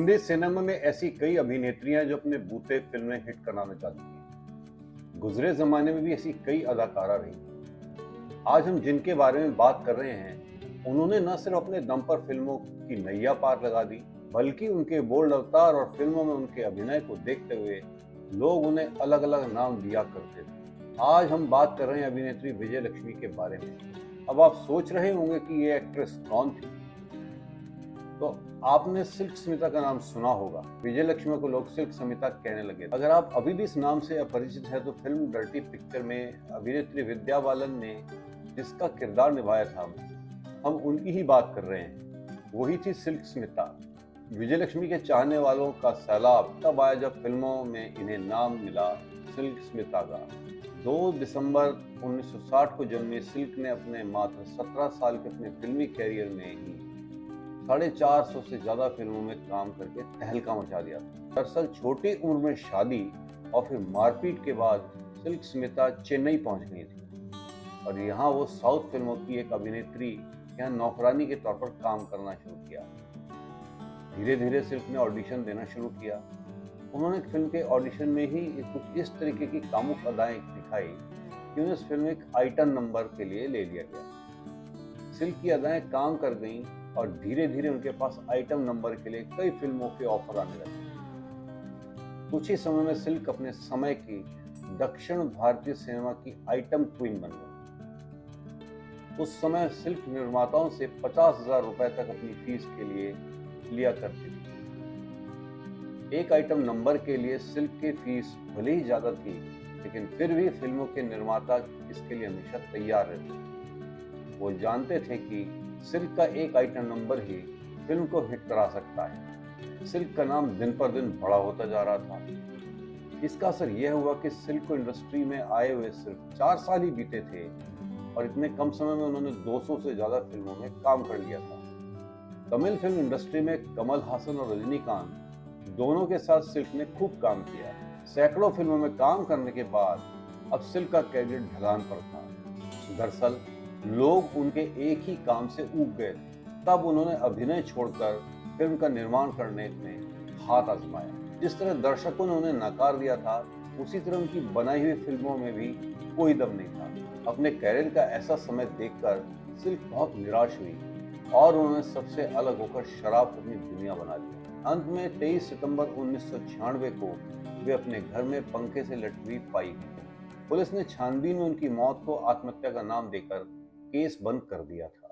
Hindi cinema में ऐसी कई अभिनेत्रियां हैं जो अपने बूते फिल्में हिट कराना चाहती हैं। गुजरे जमाने में भी ऐसी कई अदाकारा रही। आज हम जिनके बारे में बात कर रहे हैं, उन्होंने न सिर्फ अपने दम पर फिल्मों की नैया पार लगा दी, बल्कि उनके बोल्ड अवतार और फिल्मों में उनके अभिनय को देखते हुए लोग उन्हें अलग अलग नाम दिया करते थे। आज हम बात कर रहे हैं अभिनेत्री विजय लक्ष्मी के बारे में। अब आप सोच रहे होंगे कि ये एक्ट्रेस कौन थी। तो आपने सिल्क स्मिता का नाम सुना होगा। विजय लक्ष्मी को लोग सिल्क स्मिता कहने लगे। अगर आप अभी भी इस नाम से अपरिचित हैं तो फिल्म डर्टी पिक्चर में अभिनेत्री विद्या बालन ने जिसका किरदार निभाया था, हम उनकी ही बात कर रहे हैं। वही थी सिल्क स्मिता। विजय लक्ष्मी के चाहने वालों का सैलाब तब आया जब फिल्मों में इन्हें नाम मिला सिल्क स्मिता का। 2 दिसंबर 1960 को जन्मी सिल्क ने अपने मात्र 17 साल के अपने फिल्मी कैरियर में ही 450 से ज्यादा फिल्मों में काम करके तहलका मचा दिया था। दरअसल छोटी उम्र में शादी और फिर मारपीट के बाद सिल्क स्मिता चेन्नई पहुंच गई थी और यहाँ वो साउथ फिल्मों की एक अभिनेत्री यहाँ नौकरानी के तौर पर काम करना शुरू किया। धीरे धीरे सिल्क ने ऑडिशन देना शुरू किया। उन्होंने फिल्म के ऑडिशन में ही कुछ इस तरीके की कामुक अदाएं दिखाई कि उन्हें इस फिल्म में एक आइटम नंबर के लिए ले लिया गया। सिल्क की अदाएं काम कर गईं और धीरे धीरे उनके पास आइटम नंबर के लिए कई फिल्मों के ऑफर आने लगे। कुछ ही समय में सिल्क अपने समय की दक्षिण भारतीय सिनेमा की आइटम क्वीन बन गई। उस समय सिल्क निर्माताओं से 50,000 रुपए तक अपनी फीस के लिए लिया करती थी। एक आइटम नंबर के लिए सिल्क की फीस भले ही ज्यादा थी, लेकिन फिर भी फिल्मों के निर्माता इसके लिए हमेशा तैयार रहते। वो जानते थे कि सिल्क का एक आइटम नंबर ही फिल्म को हिट करा सकता है। सिल्क का नाम दिन पर दिन बड़ा होता जा रहा था। इसका असर यह हुआ कि सिल्क को इंडस्ट्री में आए हुए सिर्फ 4 साल ही बीते थे और इतने कम समय में उन्होंने 200 से ज्यादा फिल्मों में काम कर लिया था। तमिल फिल्म इंडस्ट्री में कमल हासन और रजनीकांत दोनों के साथ सिल्क ने खूब काम किया। सैकड़ों फिल्मों में काम करने के बाद अब सिल्क का कैरियर ढलान पर था। दरअसल लोग उनके एक ही काम से ऊब गए थे। तब उन्होंने अभिनय छोड़कर फिल्म का निर्माण करने में हाथ आजमाया। जिस तरह दर्शकों ने उन्हें नकार दिया था, उसी तरह उनकी बनाई हुई फिल्मों में भी कोई दम नहीं था। अपने कैरियर का ऐसा समय देखकर सिल्क बहुत निराश हुई और उन्होंने सबसे अलग होकर शराब को अपनी दुनिया बना ली। अंत में 23 सितंबर 1996 को वे अपने घर में पंखे से लटकी हुई पाई गई। पुलिस ने छानबीन में उनकी मौत को आत्महत्या का नाम देकर केस बंद कर दिया था।